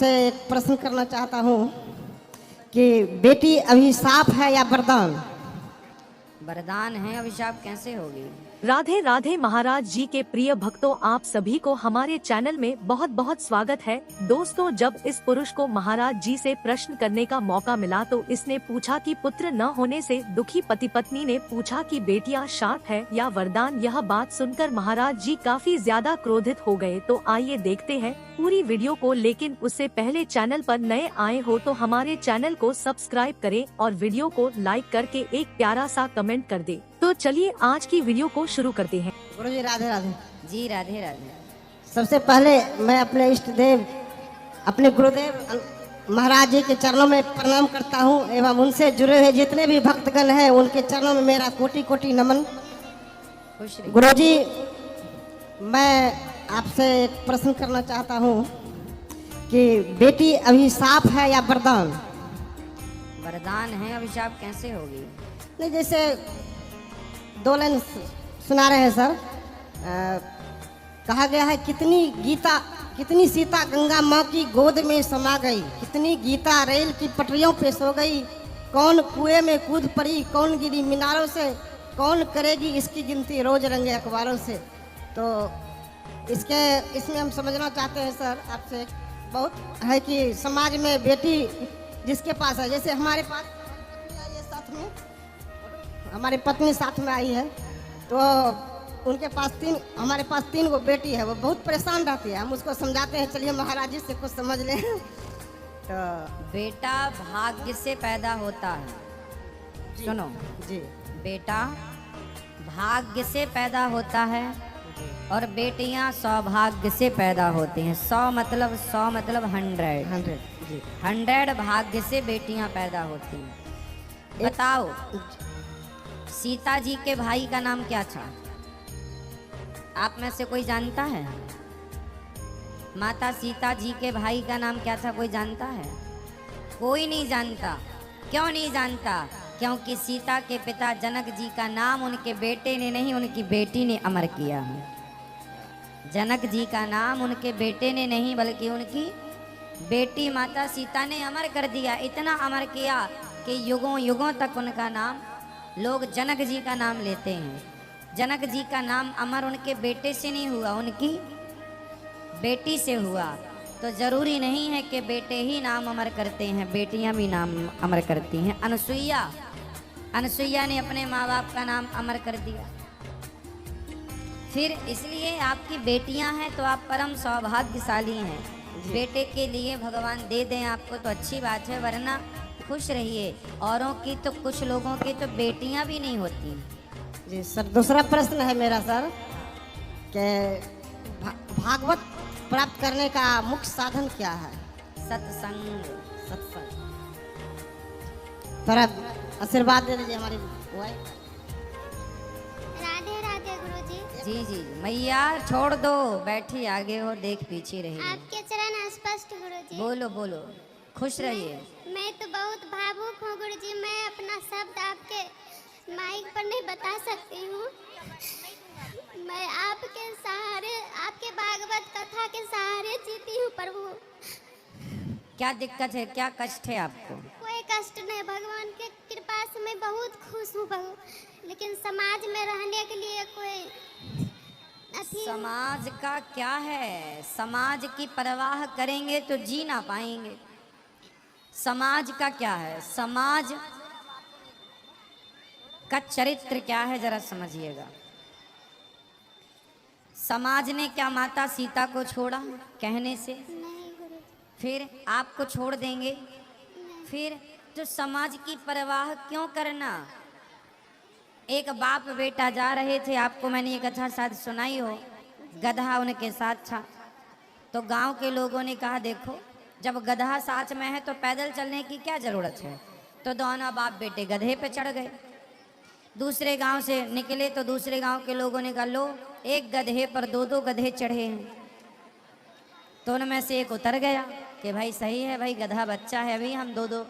आपसे एक प्रश्न करना चाहता हूँ कि बेटी अभिशाप है या वरदान? वरदान है, अभिशाप कैसे होगी? राधे राधे महाराज जी के प्रिय भक्तों, आप सभी को हमारे चैनल में बहुत बहुत स्वागत है। दोस्तों, जब इस पुरुष को महाराज जी से प्रश्न करने का मौका मिला तो इसने पूछा कि पुत्र न होने से दुखी पति पत्नी ने पूछा कि बेटियां शाप है या वरदान। यह बात सुनकर महाराज जी काफी ज्यादा क्रोधित हो गए। तो आइए देखते हैं पूरी वीडियो को, लेकिन उससे पहले चैनल पर नए आए हो तो हमारे चैनल को सब्सक्राइब करें और वीडियो को लाइक करके एक प्यारा सा कमेंट कर दे। तो चलिए आज की वीडियो को शुरू करते हैं। गुरुजी राधे राधे। जी राधे राधे। सबसे पहले मैं अपने इष्ट देव, अपने गुरुदेव महाराज जी के चरणों में प्रणाम करता हूँ एवं उनसे जुड़े हुए जितने भी भक्तगण हैं उनके चरणों में मेरा कोटि कोटि नमन। खुश रहिए। गुरुजी, मैं आपसे एक प्रश्न करना चाहता हूँ कि बेटी अभिशाप है या वरदान? वरदान है, अभिशाप कैसे होगी? नहीं, जैसे दो लाइन सुना रहे हैं सर। कहा गया है कितनी सीता गंगा माँ की गोद में समा गई, कितनी गीता रेल की पटरियों पे सो गई, कौन कुएं में कूद पड़ी, कौन गिरी मीनारों से, कौन करेगी इसकी गिनती रोज रंगे अखबारों से। तो इसमें हम समझना चाहते हैं सर आपसे, बहुत है कि समाज में बेटी जिसके पास है, जैसे हमारे पास साथ में हमारी पत्नी साथ में आई है, तो उनके पास हमारे पास 3 गो बेटी है, वो बहुत परेशान रहती है। हम उसको समझाते हैं, चलिए महाराज जी से कुछ समझ लें। तो बेटा भाग्य से पैदा होता है। सुनो जी, बेटा भाग्य से पैदा होता है और बेटियां सौभाग्य से पैदा होती हैं। 100 मतलब 100 जी 100 भाग्य से बेटियां पैदा होती हैं। बताओ, सीता जी के भाई का नाम क्या था? आप में से कोई जानता है? माता सीता जी के भाई का नाम क्या था? कोई जानता है? कोई नहीं जानता। क्यों नहीं जानता? क्योंकि सीता के पिता जनक जी का नाम उनके बेटे ने नहीं, उनकी बेटी ने अमर किया है। जनक जी का नाम उनके बेटे ने नहीं बल्कि उनकी बेटी माता सीता ने अमर कर दिया। इतना अमर किया कि युगों युगों तक उनका नाम लोग जनक जी का नाम लेते हैं। जनक जी का नाम अमर उनके बेटे से नहीं हुआ, उनकी बेटी से हुआ। तो जरूरी नहीं है कि बेटे ही नाम अमर करते हैं, बेटियां भी नाम अमर करती हैं। अनसुईया ने अपने माँ बाप का नाम अमर कर दिया। फिर इसलिए आपकी बेटियां हैं तो आप परम सौभाग्यशाली हैं। बेटे के लिए भगवान दे दें आपको तो अच्छी बात है, वरना खुश रहिए। औरों की तो, कुछ लोगों की तो बेटियां भी नहीं होती। जी सर, दूसरा प्रश्न है मेरा सर कि भागवत प्राप्त करने का मुख्य साधन क्या है? सत्संग। थोड़ा आशीर्वाद दे दीजिए हमारी वाइफ। राधे राधे गुरुजी। जी जी मैया, छोड़ दो, बैठी आगे हो, देख पीछे रही। आपके चरण स्पष्ट गुरुजी। बोलो बोलो, खुश रहिए। मैं तो बहुत भावुक हूँ गुरुजी। मैं अपना शब्द आपके माइक पर नहीं बता सकती हूँ। मैं आपके सहारे, आपके भागवत कथा के सहारे जीती हूँ प्रभु। क्या दिक्कत है, क्या कष्ट है आपको? कोई कष्ट नहीं, भगवान के कृपा से मैं बहुत खुश हूँ प्रभु। लेकिन समाज में रहने के लिए कोई समाज का क्या है? समाज की परवाह करेंगे तो जी ना पाएंगे। समाज का क्या है? समाज का चरित्र क्या है, जरा समझिएगा। समाज ने क्या माता सीता को छोड़ा कहने से? नहीं गुरुजी। फिर आपको छोड़ देंगे? फिर तो समाज की परवाह क्यों करना? एक बाप बेटा जा रहे थे, आपको मैंने ये कथा शायद सुनाई हो। गधा उनके साथ था, तो गांव के लोगों ने कहा देखो, जब गधा साथ में है तो पैदल चलने की क्या जरूरत है। तो दोनों बाप बेटे गधे पे चढ़ गए। दूसरे गांव से निकले तो दूसरे गांव के लोगों ने कहा लो, एक गधे पर 2-2 गधे चढ़े हैं। तो उनमें से एक उतर गया कि भाई सही है, भाई गधा बच्चा है, अभी हम 2-2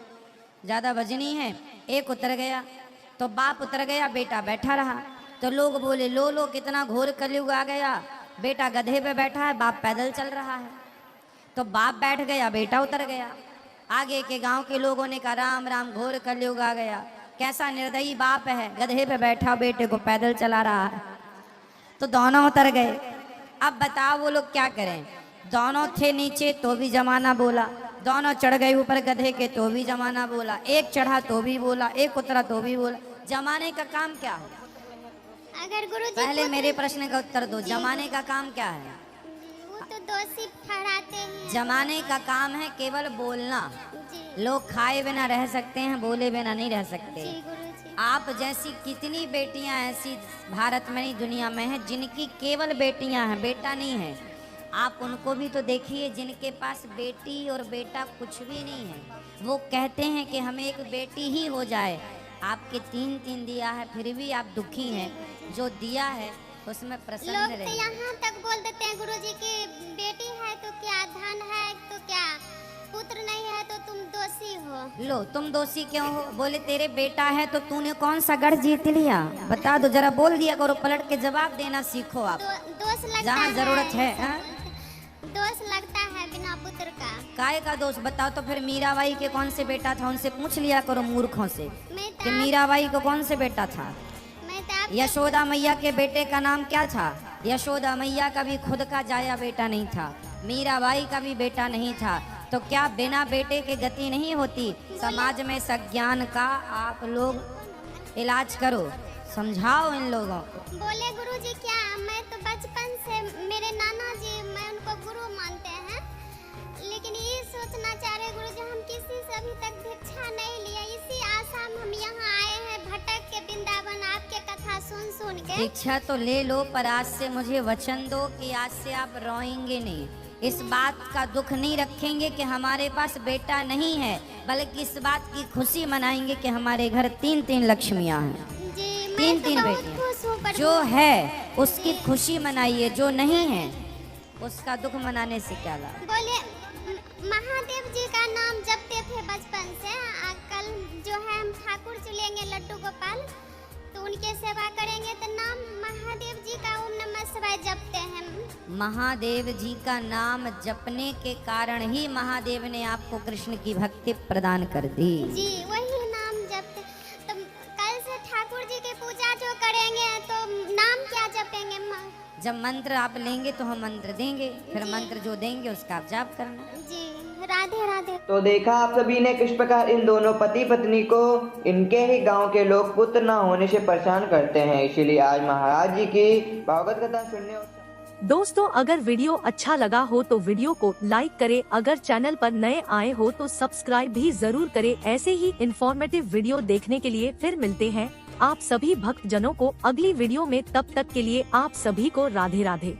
ज़्यादा वजनी है। एक उतर गया तो बाप उतर गया, बेटा बैठा रहा। तो लोग बोले लो लो, कितना घोर कलयुग आ गया, बेटा गधे पे बैठा है, बाप पैदल चल रहा है। तो बाप बैठ गया, बेटा उतर गया। आगे के गांव के लोगों ने कहा राम राम, घोर कलयुग आ गया। कैसा निर्दयी बाप है, गधे पे बैठा बेटे को पैदल चला रहा है। तो दोनों उतर गए। अब बताओ वो लोग क्या करें। दोनों थे नीचे तो भी जमाना बोला, दोनों चढ़ गए ऊपर गधे के तो भी जमाना बोला, एक चढ़ा तो भी बोला, एक उतरा तो भी बोला। जमाने का काम क्या है? अगर गुरुजी पहले मेरे प्रश्न का उत्तर दो, जमाने का काम क्या है? वो तो दोषी ठहराते हैं। जमाने का काम है केवल बोलना। जी लोग खाए बिना रह सकते हैं, बोले बिना नहीं रह सकते। जी गुरुजी। आप जैसी कितनी बेटियां ऐसी भारत में नहीं दुनिया में हैं जिनकी केवल बेटियां हैं, बेटा नहीं है। आप उनको भी तो देखिए जिनके पास बेटी और बेटा कुछ भी नहीं है। वो कहते हैं कि हमें एक बेटी ही हो जाए। आपके 3 दिया है फिर भी आप दुखी हैं। जो दिया है उसमें प्रसन्न लोग तो रहिए। यहाँ तक बोल देते हैं गुरुजी की बेटी है तो क्या, धन है तो क्या, पुत्र नहीं है तो तुम दोषी हो। लो तुम दोषी क्यों हो? बोले तेरे बेटा है तो तूने कौन सा गढ़ जीत लिया? बता दो जरा, बोल दिया करो, पलट के जवाब देना सीखो आप। दोष लगता जहाँ है, जरूरत है हाँ? दोष लगता है बिना पुत्र का। काय का दोष? बताओ तो फिर मीराबाई के कौन से बेटा था? उनसे पूछ लिया करो मूर्खों से मैं कि तो मीराबाई को कौन से बेटा था। आप यशोदा मैया के बेटे का नाम क्या था? यशोदा मैया का भी खुद का जाया बेटा नहीं था, मीराबाई का भी बेटा नहीं था। तो क्या बिना बेटे के गति नहीं होती? समाज में सज्ञान का आप लोग इलाज करो, समझाओ इन लोगों को। बोले गुरुजी क्या, मैं तो बचपन से मेरे नाना जी, मैं उनको गुरु मानते हैं, लेकिन ये सोचना चाह रहे गुरुजी हम किसी से अभी तक भिक्षा नहीं लिया। इसी आशा में हम यहाँ आए हैं, भटक के वृंदावन आपके कथा सुन सुन के। दीक्षा तो ले लो, पर आज से मुझे वचन दो कि आज से आप रोएंगे नहीं, इस बात का दुख नहीं रखेंगे कि हमारे पास बेटा नहीं है, बल्कि इस बात की खुशी मनाएंगे कि हमारे घर 3 लक्ष्मियां हैं। जी मैं तो 3 बहुत बेटियां। खुश हूँ, पर जो है उसकी खुशी मनाइए, जो नहीं है उसका दुख मनाने से क्या लाभ। बोले महादेव जी का नाम जपते थे बचपन से। कल जो है हम ठाकुर चलेंगे लड्डू गोपाल, तो उनके सेवा करेंगे तो नाम महादेव जी का ओम नमः शिवाय जपते हैं। महादेव जी का नाम जपने के कारण ही महादेव ने आपको कृष्ण की भक्ति प्रदान कर दी। जी वही नाम जपते। तो कल से ठाकुर जी की पूजा जो करेंगे तो नाम क्या जपेंगे? जब मंत्र आप लेंगे तो हम मंत्र देंगे, फिर मंत्र जो देंगे उसका आप जाप करना। जी राधे राधे। तो देखा आप सभी ने किस प्रकार इन दोनों पति पत्नी को इनके ही गांव के लोग पुत्र न होने से परेशान करते हैं। इसीलिए आज महाराज जी की भागवत कथा सुनने दोस्तों अगर वीडियो अच्छा लगा हो तो वीडियो को लाइक करें, अगर चैनल पर नए आए हो तो सब्सक्राइब भी जरूर करें। ऐसे ही इंफॉर्मेटिव वीडियो देखने के लिए फिर मिलते हैं आप सभी भक्त जनों को अगली वीडियो में। तब तक के लिए आप सभी को राधे राधे।